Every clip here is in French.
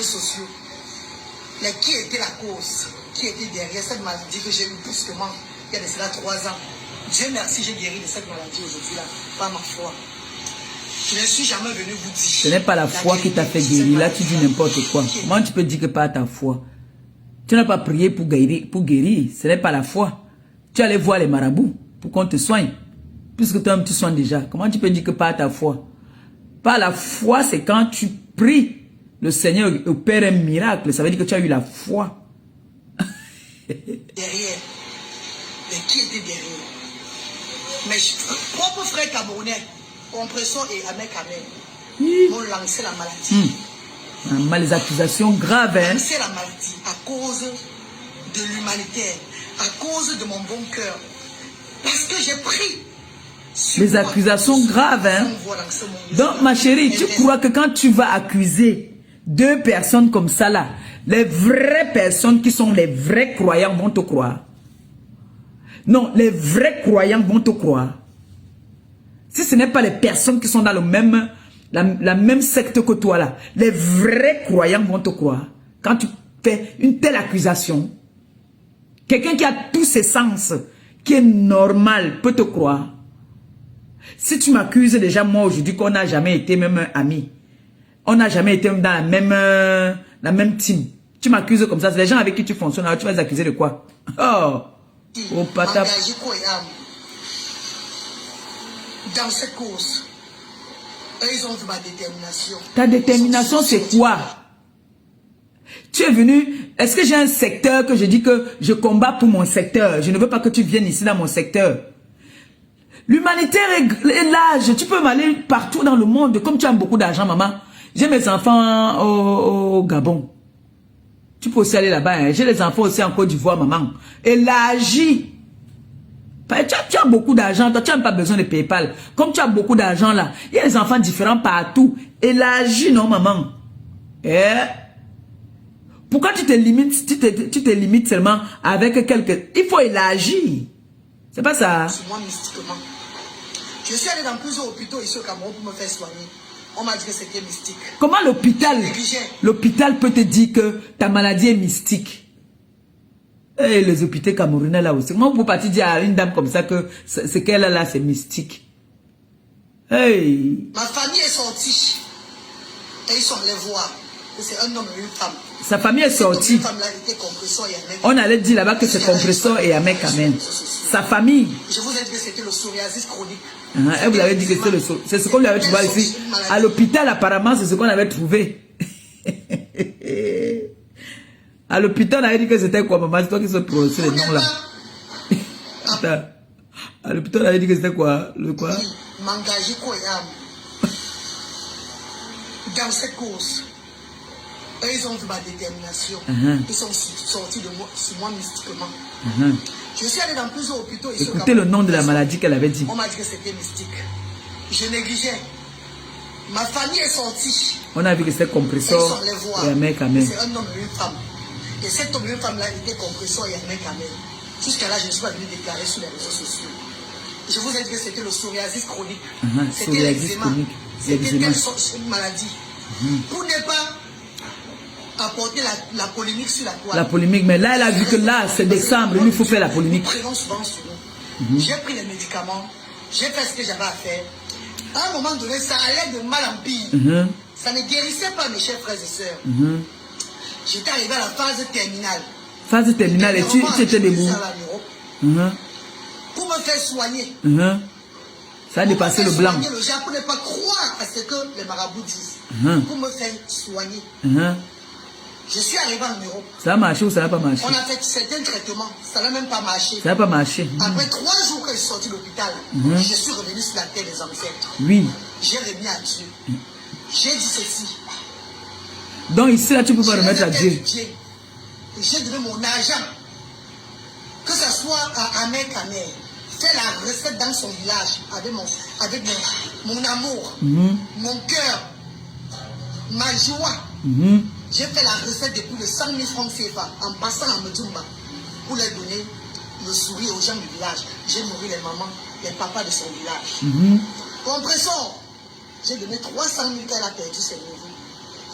sociaux. Mais qui était la cause? Qui était derrière cette maladie que j'ai eu brusquement il y a de cela 3 ans? Dieu merci, j'ai guéri de cette maladie aujourd'hui là, par ma foi. Je ne suis jamais venu vous dire. Ce n'est pas la foi qui t'a fait guérir. Là, tu dis n'importe quoi. Comment tu peux dire que pas ta foi? Tu n'as pas prié pour guérir. Ce n'est pas la foi. Tu allais voir les marabouts pour qu'on te soigne. Puisque toi-même tu soignes déjà. Comment tu peux dire que pas ta foi? Pas la foi, c'est quand tu pries. Le Seigneur opère un miracle. Ça veut dire que tu as eu la foi. Derrière. Mais qui était derrière? Mes propres frères camerounais, Compression et Ahmed Kamel, m'ont lancé la maladie. Les accusations graves. Hein? Lancé la maladie à cause de l'humanitaire, à cause de mon bon cœur. Parce que j'ai pris. Les accusations graves. Hein? Donc, ma chérie, tu crois que quand tu vas accuser 2 personnes comme ça là, les vraies personnes qui sont les vrais croyants vont te croire? Non, les vrais croyants vont te croire. Si ce n'est pas les personnes qui sont dans le même, la même secte que toi là, les vrais croyants vont te croire. Quand tu fais une telle accusation, quelqu'un qui a tous ses sens, qui est normal, peut te croire. Si tu m'accuses déjà moi aujourd'hui qu'on n'a jamais été même amis, on n'a jamais été dans la même team. Tu m'accuses comme ça, c'est les gens avec qui tu fonctionnes, alors tu vas les accuser de quoi? Oh, patap. Dans cette course, ils ont vu ma détermination. Ta détermination, c'est quoi? Tu es venu, est-ce que j'ai un secteur que je dis que je combats pour mon secteur? Je ne veux pas que tu viennes ici dans mon secteur. L'humanitaire est large, tu peux m'aller partout dans le monde, comme tu as beaucoup d'argent, maman. J'ai mes enfants au Gabon. Tu peux aussi aller là-bas. Hein. J'ai les enfants aussi en Côte d'Ivoire, maman. Élargis. Tu as beaucoup d'argent. Toi, tu n'as pas besoin de PayPal. Comme tu as beaucoup d'argent là, il y a des enfants différents partout. Élargis, non, maman. Pourquoi tu te limites, tu te limites seulement avec quelques... Il faut élargir. C'est pas ça. Moi, mystiquement. Je suis allé dans plusieurs hôpitaux ici au Cameroun pour me faire soigner. On m'a dit que c'était mystique. Comment l'hôpital peut te dire que ta maladie est mystique? Et les hôpitaux camerounais là aussi. Comment vous pouvez dire à une dame comme ça que ce qu'elle a là c'est mystique? Hey. Ma famille est sortie. Et ils sont allés voir. C'est un homme et une femme. Sa famille est sortie. On allait dire là-bas que c'est Compressor et Ahmed Kamel. Sa famille. Je vous ai dit que c'était le psoriasis chronique. Elle vous avait dit que c'est ce qu'on lui avait trouvé ici. À l'hôpital, apparemment, c'est ce qu'on avait trouvé. À l'hôpital, on avait dit que c'était quoi, maman? C'est toi qui se prononce les noms là. Attends. À l'hôpital, on avait dit que c'était quoi? Le quoi? Dans cette course, eux, ils ont vu ma détermination. Ils sont sortis de moi, sur moi mystiquement. Je suis allé dans plusieurs hôpitaux. Écoutez le nom de la maladie qu'elle avait dit. On m'a dit que c'était mystique. Je négligeais. Ma famille est sortie. On a vu que c'était Compressor et Ahmed Kamel. C'est un homme et une femme. Et cet homme et une femme-là était Compressor et Ahmed Kamel. Jusqu'à là, je ne suis pas venu déclarer sur les réseaux sociaux. Je vous ai dit que c'était le psoriasis chronique. C'était l'eczéma. C'était telle maladie. Pour ne pas apporter la polémique sur la toile. La polémique, mais là, elle a vu que là, c'est décembre, il faut faire la polémique. J'ai pris les médicaments, j'ai fait ce que j'avais à faire. À un moment donné, ça allait de mal en pire. Ça ne guérissait pas, mes chers frères et sœurs. J'étais arrivé à la phase terminale. Phase terminale, et tu étais debout. Pour me faire soigner. Ça a dépassé le blanc. Le Japon, pour ne pas croire à ce que les marabouts disent. Pour me faire soigner. Je suis arrivé en Europe. Ça a marché ou ça n'a pas marché? On a fait certains traitements. Ça n'a même pas marché. Ça n'a pas marché. Après 3 jours que je suis sorti de l'hôpital, je suis revenu sur la terre des ancêtres. Oui. J'ai remis à Dieu. J'ai dit ceci. Donc ici, là, tu peux pas remettre à Dieu. J'ai donné mon argent. Que ce soit à Ahmed Kamel. Fait la recette dans son village avec mon amour, mon cœur, ma joie. J'ai fait la recette de plus de 100 000 francs CFA en passant à Medjumba pour leur donner le sourire aux gens du village. J'ai nourri les mamans, les papas de son village. Compressor, j'ai donné 300 000 qu'elle a perdu ses neveux.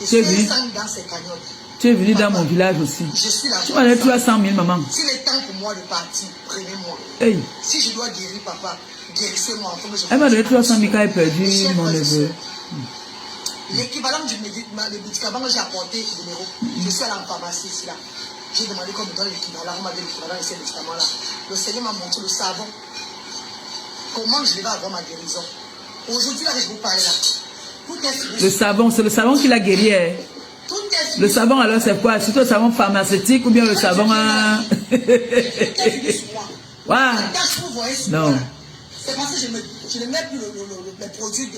Et Tu es si venu? elle sang dans ses cagnottes, Tu es venu dans mon village aussi. je suis là. Tu m'as donné 300 000, maman. S'il est temps pour moi de partir, prenez-moi. Hey. Si je dois guérir papa, guérissez-moi. Enfin, Elle m'a donné 300 000 quand elle a perdu mon neveu. L'équivalent du médicament que j'ai apporté, numéro, je suis allé en pharmacie ici là. J'ai demandé qu'on me donne l'équivalent, on m'a donné l'équivalent de ces médicaments-là. Le Seigneur m'a montré le savon. Comment je vais avoir ma guérison? Aujourd'hui, là, je vous parle là. Tout est fini. Le savon, c'est le savon qui l'a guéri. Hein. Tout est fini. Le savon, alors, c'est quoi? C'est le savon pharmaceutique ou bien le savon à... Tout est fini sur moi. Wow. La tache que vous voyez sur Non. moi, là, c'est parce que je ne mets plus les produits...